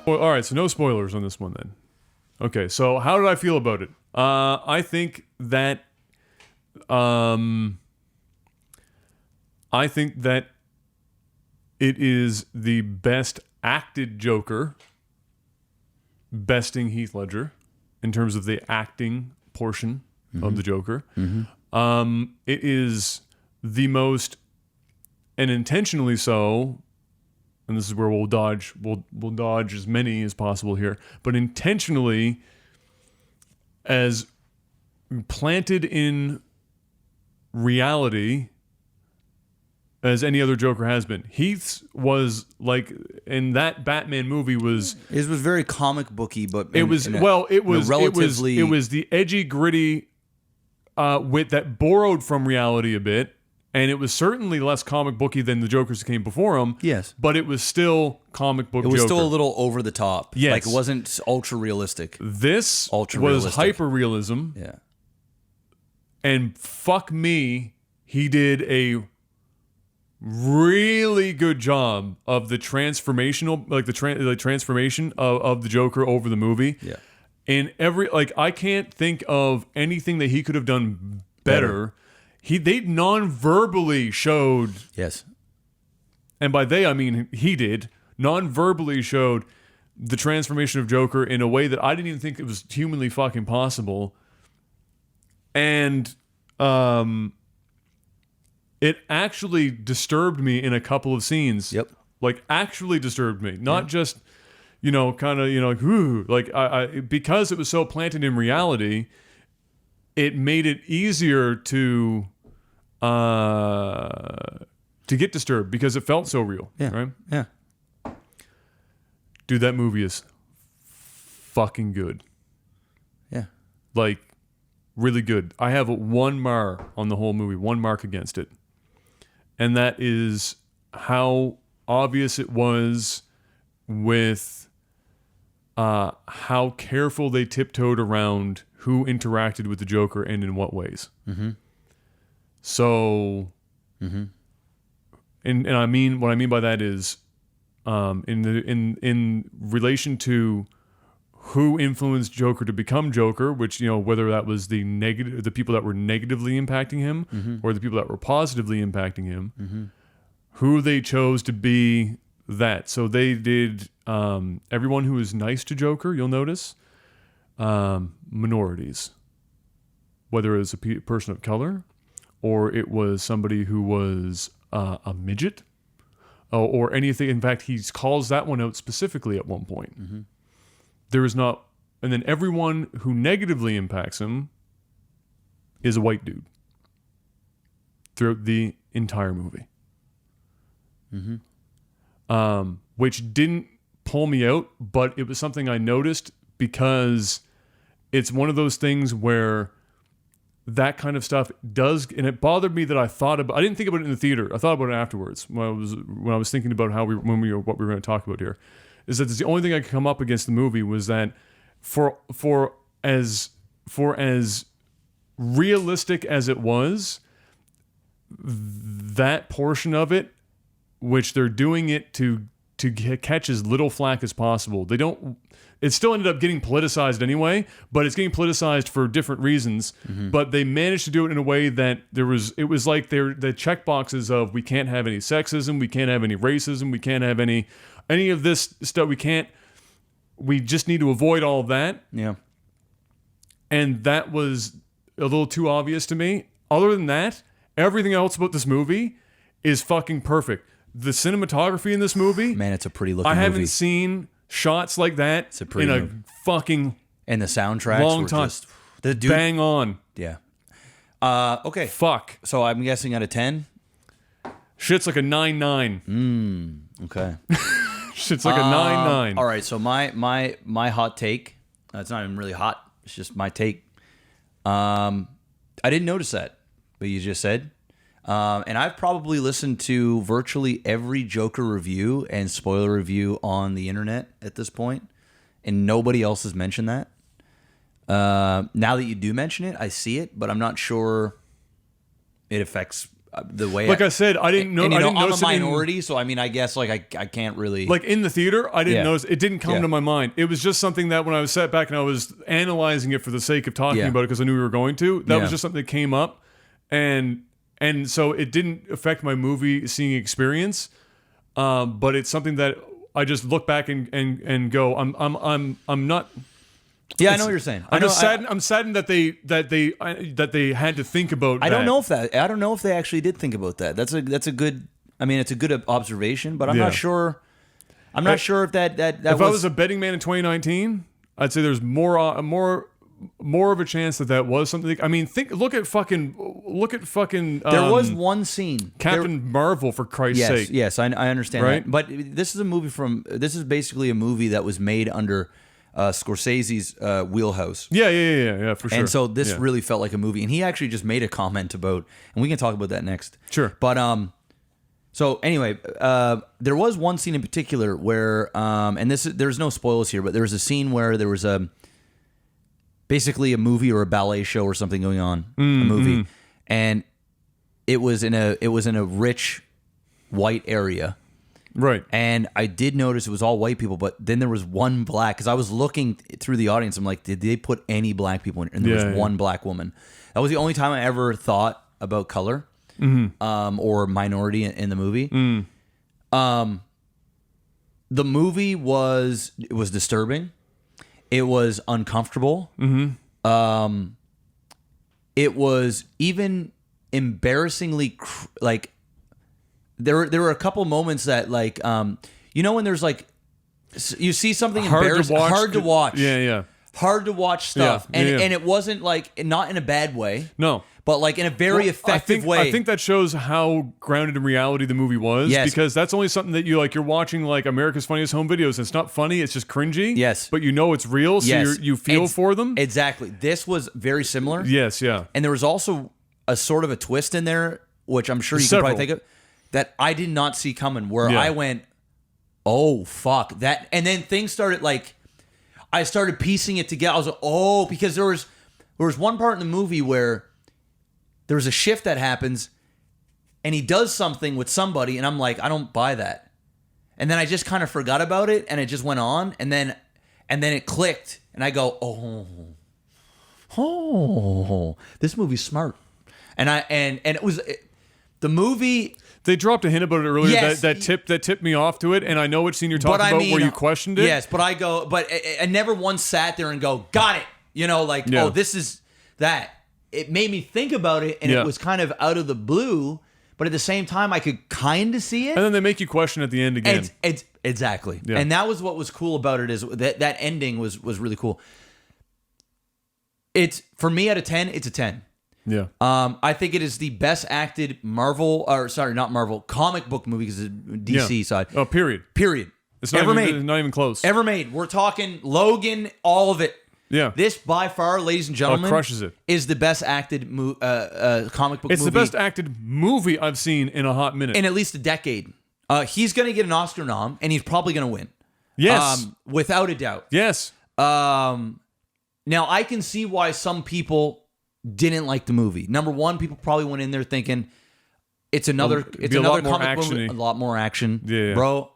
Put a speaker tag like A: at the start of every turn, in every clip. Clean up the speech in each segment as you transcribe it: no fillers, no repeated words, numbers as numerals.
A: Well, all right, so no spoilers on this one then. Okay, so how did I feel about it? I think that it is the best acted Joker, besting Heath Ledger in terms of the acting portion of the Joker. It is the most, and intentionally so, and this is where we'll dodge as many as possible here, but intentionally as planted in reality as any other Joker has been. Heath's was like, in that Batman movie was...
B: It was very comic booky, but...
A: It was the edgy, gritty wit that borrowed from reality a bit, and it was certainly less comic booky than the Jokers that came before him.
B: Yes.
A: But it was still comic book Joker.
B: It was still a little over the top.
A: Yes.
B: Like, it wasn't ultra realistic.
A: This was hyper realism.
B: Yeah.
A: And fuck me, he did a really good job of the transformational, like the transformation of the Joker over the movie.
B: Yeah.
A: And I can't think of anything that he could have done better. They non-verbally showed.
B: Yes.
A: And by they, I mean he did. Non-verbally showed the transformation of Joker in a way that I didn't even think it was humanly fucking possible. And it actually disturbed me in a couple of scenes.
B: Yep.
A: Like, actually disturbed me. Not just, kind of, like, ooh. Like, I because it was so planted in reality, it made it easier to get disturbed because it felt so real.
B: Yeah.
A: Right?
B: Yeah.
A: Dude, that movie is fucking good.
B: Yeah.
A: Like, really good. I have one mar on the whole movie, one mark against it. And that is how obvious it was with how careful they tiptoed around who interacted with the Joker and in what ways.
B: Mm-hmm.
A: So, and I mean, what I mean by that is, in relation to who influenced Joker to become Joker, which, whether that was the people that were negatively impacting him or the people that were positively impacting him, who they chose to be that. So they did everyone who was nice to Joker, you'll notice, minorities, whether it was a person of color or it was somebody who was a midget or anything. In fact, he calls that one out specifically at one point. There is not, and then everyone who negatively impacts him is a white dude throughout the entire movie. Which didn't pull me out, but it was something I noticed because it's one of those things where that kind of stuff does, and it bothered me that I didn't think about it in the theater. I thought about it afterwards when I was thinking about what we were going to talk about here. Is that the only thing I could come up against the movie was that for as realistic as it was, that portion of it, which they're doing it to catch as little flack as possible. It still ended up getting politicized anyway, but it's getting politicized for different reasons. But they managed to do it in a way that it was like the check boxes of, we can't have any sexism, we can't have any racism, we can't have any of this stuff. We just need to avoid all of that.
B: Yeah.
A: And that was a little too obvious to me. Other than that, everything else about this movie is fucking perfect. The cinematography in this movie,
B: man, it's a pretty looking movie.
A: I haven't seen shots like that in a fucking
B: and the soundtracks
A: long time.
B: Just, the dude,
A: bang on.
B: Yeah. Okay.
A: Fuck.
B: So I'm guessing out of 10.
A: Shit's like a 9.9.
B: Okay.
A: Shit's like a 9.9.
B: All right. So my hot take. It's not even really hot. It's just my take. I didn't notice that, but you just said. And I've probably listened to virtually every Joker review and spoiler review on the internet at this point, and nobody else has mentioned that. Now that you do mention it, I see it, but I'm not sure it affects the way.
A: Like I said, I didn't know.
B: And,
A: I didn't
B: I'm a
A: notice it in-
B: minority, so I mean, I guess like I can't really.
A: Like in the theater, I didn't
B: Yeah.
A: notice. It didn't come
B: Yeah.
A: to my mind. It was just something that when I was sat back and I was analyzing it for the sake of talking
B: Yeah.
A: about it because I knew we were going to, that
B: Yeah.
A: was just something that came up, and so it didn't affect my movie seeing experience. But it's something that I just look back and go, I'm not.
B: Yeah, I know what you're saying.
A: I'm just saddened. I'm saddened that they had to think about.
B: I don't know if they actually did think about that. That's a good. I mean, it's a good observation, but I'm
A: Yeah.
B: not sure. I'm not sure if that
A: If I was a betting man in 2019, I'd say there's more of a chance that was something. I mean, look at fucking.
B: There was one scene.
A: Captain Marvel, for Christ's
B: Yes,
A: sake.
B: yes, I understand
A: Right?
B: that. But this is basically a movie that was made under Scorsese's wheelhouse.
A: Yeah, for sure.
B: And so this
A: Yeah.
B: really felt like a movie. And he actually just made a comment about, and we can talk about that next.
A: Sure.
B: But so anyway, there was one scene in particular where, and there's no spoilers here, but there was a scene where there was basically a movie or a ballet show or something going on, a movie, and it was in a rich white area.
A: Right.
B: And I did notice it was all white people, but then there was one black, because I was looking through the audience. I'm like, did they put any black people in? And there was one black woman. That was the only time I ever thought about color or minority in the movie. The movie was disturbing. It was uncomfortable. It was even embarrassingly like. There were a couple moments that like when there's like you see something embarrassing, hard to watch.
A: Yeah.
B: Hard to watch stuff.
A: Yeah,
B: and it wasn't like not in a bad way.
A: No.
B: But like in a very effective way.
A: I think that shows how grounded in reality the movie was.
B: Yes.
A: Because that's only something that you're watching like America's Funniest Home Videos. It's not funny, it's just cringy.
B: Yes.
A: But you know it's real, so you feel for them.
B: Exactly. This was very similar.
A: Yes, yeah.
B: And there was also a sort of a twist in there, which I'm sure you
A: Several.
B: can probably think of, that I did not see coming, where
A: Yeah.
B: I went, oh, fuck. That, and then things started like, I started piecing it together. I was like, oh, because there was one part in the movie where there was a shift that happens and he does something with somebody, and I'm like, I don't buy that. And then I just kind of forgot about it, and it just went on, and then it clicked, and I go, oh, this movie's smart. And it was the movie.
A: They dropped a hint about it earlier.
B: Yes.
A: That tipped me off to it, and I know what scene you're talking about where you questioned it.
B: Yes, but I never once sat there and go, got it. Oh, this is that. It made me think about it, and it was kind of out of the blue, but at the same time, I could kind of see it.
A: And then they make you question at the end again.
B: It's exactly.
A: Yeah.
B: And that was what was cool about it, is that ending was really cool. It's, for me, out of 10, it's a 10.
A: Yeah.
B: I think it is the best acted comic book movie, because it's DC side.
A: Oh, period. It's not
B: Ever
A: even,
B: made.
A: It's not even close.
B: Ever made. We're talking Logan, all of it.
A: Yeah.
B: This, by far, ladies and gentlemen,
A: crushes it.
B: is the best acted comic book movie.
A: It's the best acted movie I've seen in a hot minute.
B: in at least a decade. He's going to get an Oscar nom, and he's probably going to win.
A: Yes.
B: Without a doubt.
A: Yes.
B: Now, I can see why some people didn't like the movie. Number one, people probably went in there thinking it's another
A: lot more
B: comic book,
A: action-y.
B: a lot more action.
A: Yeah.
B: Bro,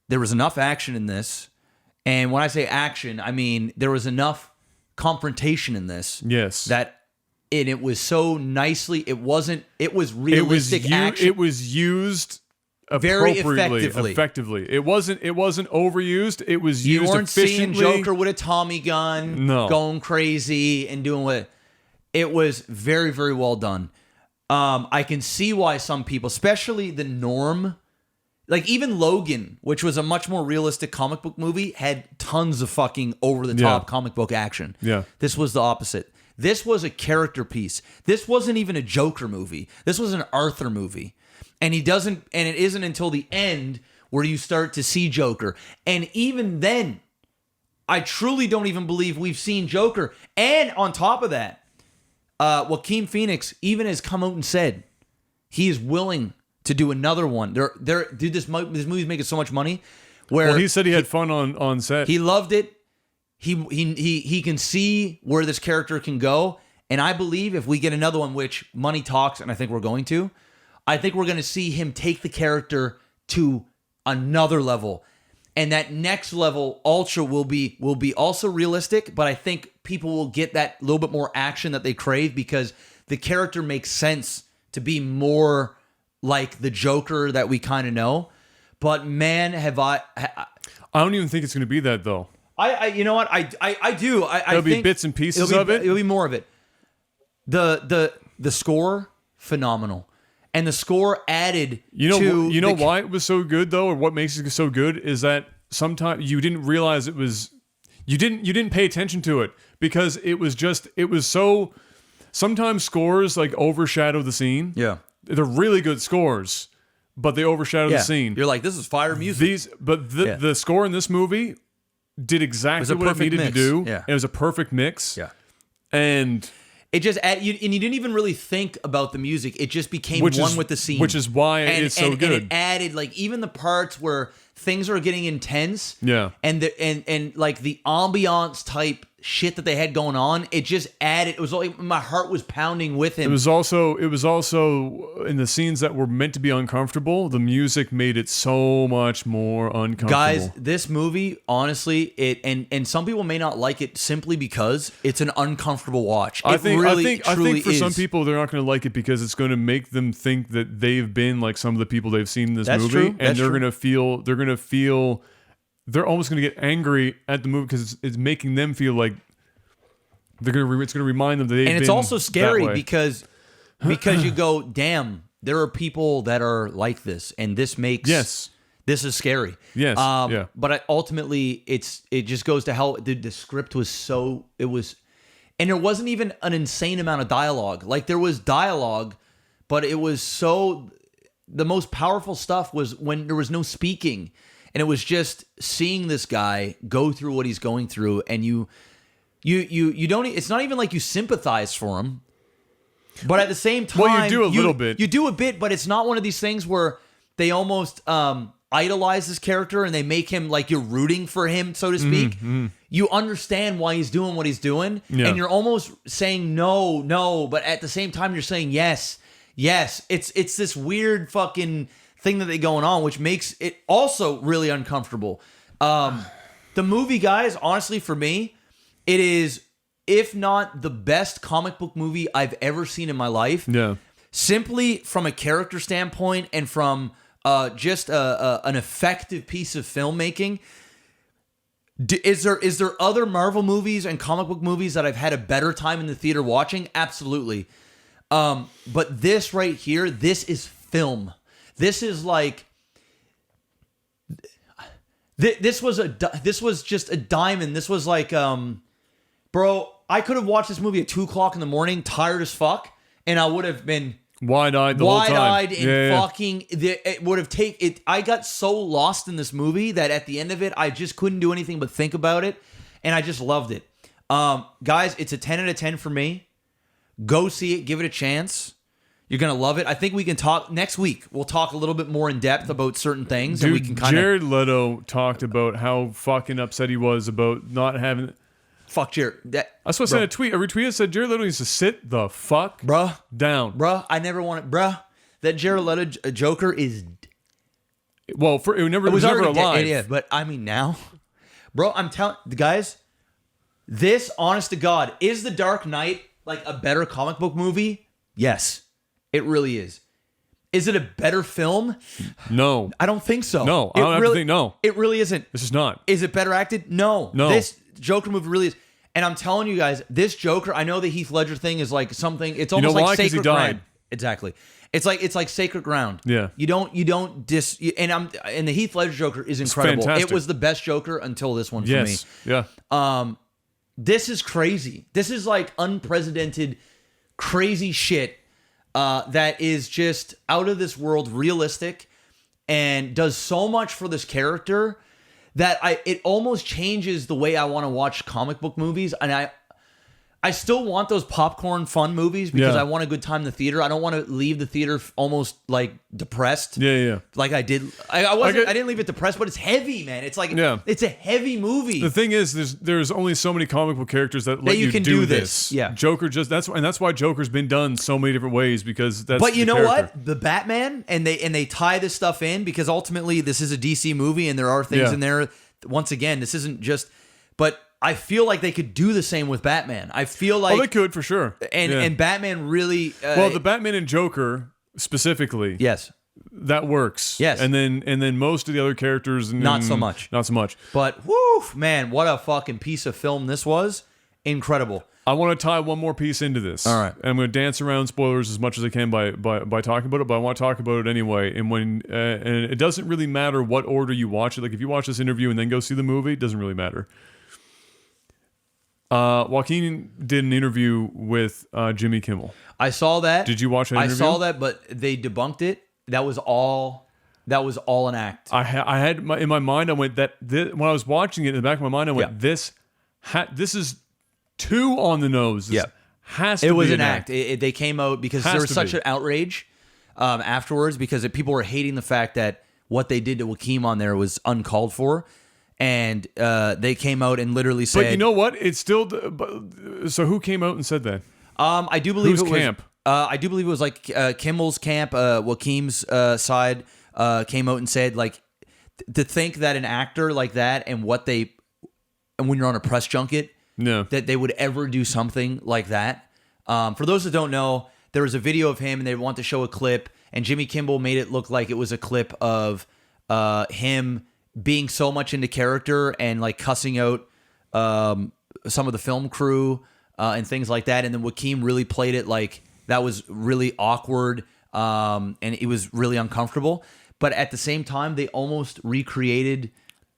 B: there was enough action in this. And when I say action, I mean there was enough confrontation in this.
A: Yes.
B: That it was so nicely, it was realistic action.
A: It was used
B: very
A: appropriately, effectively. It wasn't overused. It was
B: You
A: used
B: weren't seeing
A: efficiently.
B: Joker with a Tommy gun,
A: No.
B: going crazy and doing what. It was very, very well done. I can see why some people, especially the norm, like even Logan, which was a much more realistic comic book movie, had tons of fucking over-the-top comic book action.
A: Yeah.
B: This was the opposite. This was a character piece. This wasn't even a Joker movie. This was an Arthur movie. And it isn't until the end where you start to see Joker. And even then, I truly don't even believe we've seen Joker. And on top of that, Joaquin Phoenix even has come out and said he is willing to do another one. Dude, this movie's making so much money. Where
A: Well, he said he had fun on set.
B: he loved it. He can see where this character can go. And I believe if we get another one, which money talks, and I think we're going to, I think we're going to see him take the character to another level. And that next level, Ultra, will be also realistic, but I think people will get that little bit more action that they crave because the character makes sense to be more like the Joker that we kind of know. But man, I
A: don't even think it's going to be that though.
B: You know what? I do.
A: There'll be bits and pieces of it.
B: It'll be more of it. The score, phenomenal. And the score added
A: why it was so good though, or what makes it so good is that sometimes you didn't realize it was you didn't pay attention to it because it was so sometimes scores like overshadow the scene.
B: Yeah.
A: They're really good scores, but they overshadow the scene.
B: You're like, this is fire music.
A: The score in this movie did exactly what it needed to do.
B: Yeah.
A: It was a perfect mix.
B: Yeah.
A: And
B: it just you didn't even really think about the music. It just became one with the scene,
A: which is why it's so good.
B: And it added like even the parts where things are getting intense.
A: Yeah, and
B: like the ambiance type shit that they had going on. It just added. It was like my heart was pounding with him.
A: It was also in the scenes that were meant to be uncomfortable. The music made it so much more uncomfortable.
B: Guys, this movie, honestly, and some people may not like it simply because it's an uncomfortable watch. I think
A: for some people they're not going to like it because it's going to make them think that they've been like some of the people they've seen in this movie,
B: true.
A: And they're going to feel. They're almost going to get angry at the movie because it's making them feel like it's going to remind them that they've been.
B: And it's also scary
A: that way.
B: because you go, damn, there are people that are like this, and this makes this is scary.
A: Yes,
B: But ultimately, it just goes to how the script was and there wasn't even an insane amount of dialogue. Like there was dialogue, but it was so. The most powerful stuff was when there was no speaking. And it was just seeing this guy go through what he's going through, and you don't. It's not even like you sympathize for him, but at the same time,
A: well, you do a little bit.
B: You do a bit, but it's not one of these things where they almost idolize this character and they make him like you're rooting for him, so to speak. You understand why he's doing what he's doing, and you're almost saying no, but at the same time, you're saying yes. It's this weird fucking thing that they going on, which makes it also really uncomfortable. The movie, guys, honestly, for me, it is, if not the best comic book movie I've ever seen in my life.
A: Yeah.
B: Simply from a character standpoint and from just an effective piece of filmmaking. Is there other Marvel movies and comic book movies that I've had a better time in the theater watching? Absolutely. But this right here, this is film. This is like this was just a diamond. This was like, bro, I could have watched this movie at 2:00 in the morning, tired as fuck, and I would have been
A: wide-eyed the whole time.
B: Wide-eyed and fucking. It would have taken it. I got so lost in this movie that at the end of it, I just couldn't do anything but think about it, and I just loved it. Guys, it's a 10 out of 10 for me. Go see it. Give it a chance. You're going to love it. I think we can talk next week. We'll talk a little bit more in depth about certain things.
A: Dude,
B: and we can kind
A: Jared Leto talked about how fucking upset he was about not having...
B: Fuck Jared.
A: I was supposed to send a tweet. A retweet that said Jared Leto needs to sit the fuck down.
B: Bruh, I never wanted... Bruh, that Jared Leto Joker is...
A: Well, it was never alive.
B: Yeah, but I mean now... Bro, I'm telling... Guys, this, honest to God, is The Dark Knight like a better comic book movie? Yes. It really is. Is it a better film?
A: No.
B: I don't think so.
A: No, I don't have to think no.
B: It really isn't.
A: This is not.
B: Is it better acted? No.
A: No.
B: This Joker movie really is. And I'm telling you guys, this Joker, I know the Heath Ledger thing is like something, it's almost
A: why?
B: like
A: 'Cause he
B: sacred
A: died.
B: ground. Exactly. It's like sacred ground.
A: Yeah.
B: And the Heath Ledger Joker is incredible.
A: fantastic.
B: It was the best Joker until this one for
A: Yes.
B: me.
A: Yeah.
B: This is crazy. This is like unprecedented, crazy shit that is just out of this world, realistic, and does so much for this character that it almost changes the way I want to watch comic book movies. And I I still want those popcorn fun movies because
A: Yeah.
B: I want a good time in the theater. I don't want to leave the theater almost like depressed.
A: Yeah.
B: Like I did. I didn't leave it depressed, but it's heavy, man. It's like it's a heavy movie.
A: The thing is, there's only so many comic book characters that let you
B: can
A: do
B: do
A: this.
B: Yeah.
A: Joker that's why Joker's been done so many different ways because that's.
B: But you
A: the
B: know
A: character.
B: what? The Batman and they tie this stuff in because ultimately this is a DC movie and there are things in there. Once again, this isn't just. But I feel like they could do the same with Batman. I feel like
A: they could for sure.
B: And Batman really.
A: Well, the Batman and Joker specifically.
B: Yes.
A: That works.
B: Yes.
A: And then most of the other characters
B: Not so much.
A: Not so much.
B: But whoo, man, what a fucking piece of film this was. Incredible.
A: I want to tie one more piece into this.
B: All right.
A: And I'm going to dance around spoilers as much as I can by talking about it, but I want to talk about it anyway. And and it doesn't really matter what order you watch it. Like if you watch this interview and then go see the movie, it doesn't really matter. Joaquin did an interview with Jimmy Kimmel.
B: I saw that.
A: Did you watch that interview?
B: I saw that, but they debunked it. That was all an act.
A: I had in my mind. I went when I was watching it in the back of my mind. I went, this is too on the nose. This has to
B: it was
A: be
B: an act. They came out because there was such an outrage afterwards because people were hating the fact that what they did to Joaquin on there was uncalled for. And they came out and literally said...
A: But you know what? It's still... So who came out and said that?
B: I do believe
A: Whose
B: it was...
A: camp?
B: I do believe it was like Kimmel's camp, Joaquin's side came out and said, like, to think that an actor like that and when you're on a press junket, that they would ever do something like that. For those that don't know, there was a video of him and they want to show a clip, and Jimmy Kimmel made it look like it was a clip of him... being so much into character and like cussing out some of the film crew and things like that. And then Joaquin really played it like that was really awkward and it was really uncomfortable. But at the same time, they almost recreated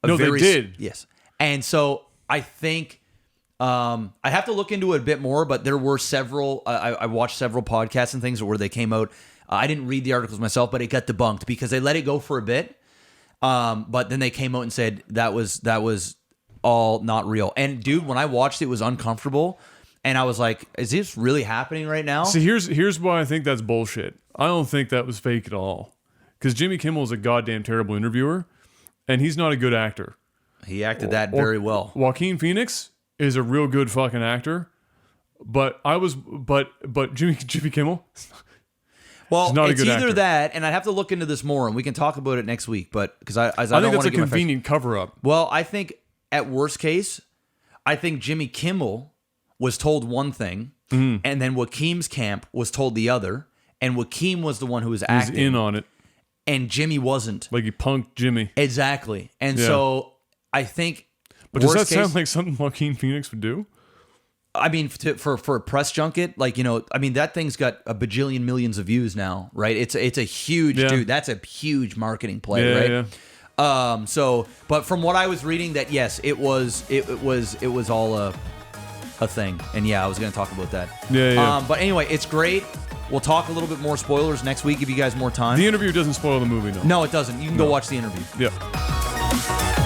A: they did.
B: Yes. And so I think I have to look into it a bit more, but there were several, I watched several podcasts and things where they came out. I didn't read the articles myself, but it got debunked because they let it go for a bit. But then they came out and said that was all not real. And dude, when I watched it, it was uncomfortable. And I was like, is this really happening right now?
A: See, here's why I think that's bullshit. I don't think that was fake at all. Because Jimmy Kimmel is a goddamn terrible interviewer, and he's not a good actor.
B: He acted that very well.
A: Joaquin Phoenix is a real good fucking actor, but Jimmy Kimmel.
B: Well,
A: not
B: it's
A: a good
B: either
A: actor.
B: that, and I'd have to look into this more, and we can talk about it next week. But because I
A: think
B: don't
A: that's
B: want
A: a
B: to
A: convenient cover up.
B: Well, I think at worst case, I think Jimmy Kimmel was told one thing, and then Joaquin's camp was told the other, and Joaquin was the one who was acting.
A: He's in on it.
B: And Jimmy wasn't.
A: Like he punked Jimmy.
B: Exactly. And so I think.
A: But does that sound like something Joaquin Phoenix would do?
B: I mean, for a press junket, like, I mean, that thing's got a bajillion millions of views now, right? It's a huge dude. That's a huge marketing play, right?
A: Yeah.
B: But from what I was reading, that yes, it was all a thing, and yeah, I was going to talk about that.
A: Yeah.
B: But anyway, it's great. We'll talk a little bit more spoilers next week. Give you guys more time.
A: The interview doesn't spoil the movie, no.
B: No, it doesn't. You can go watch the interview.
A: Yeah.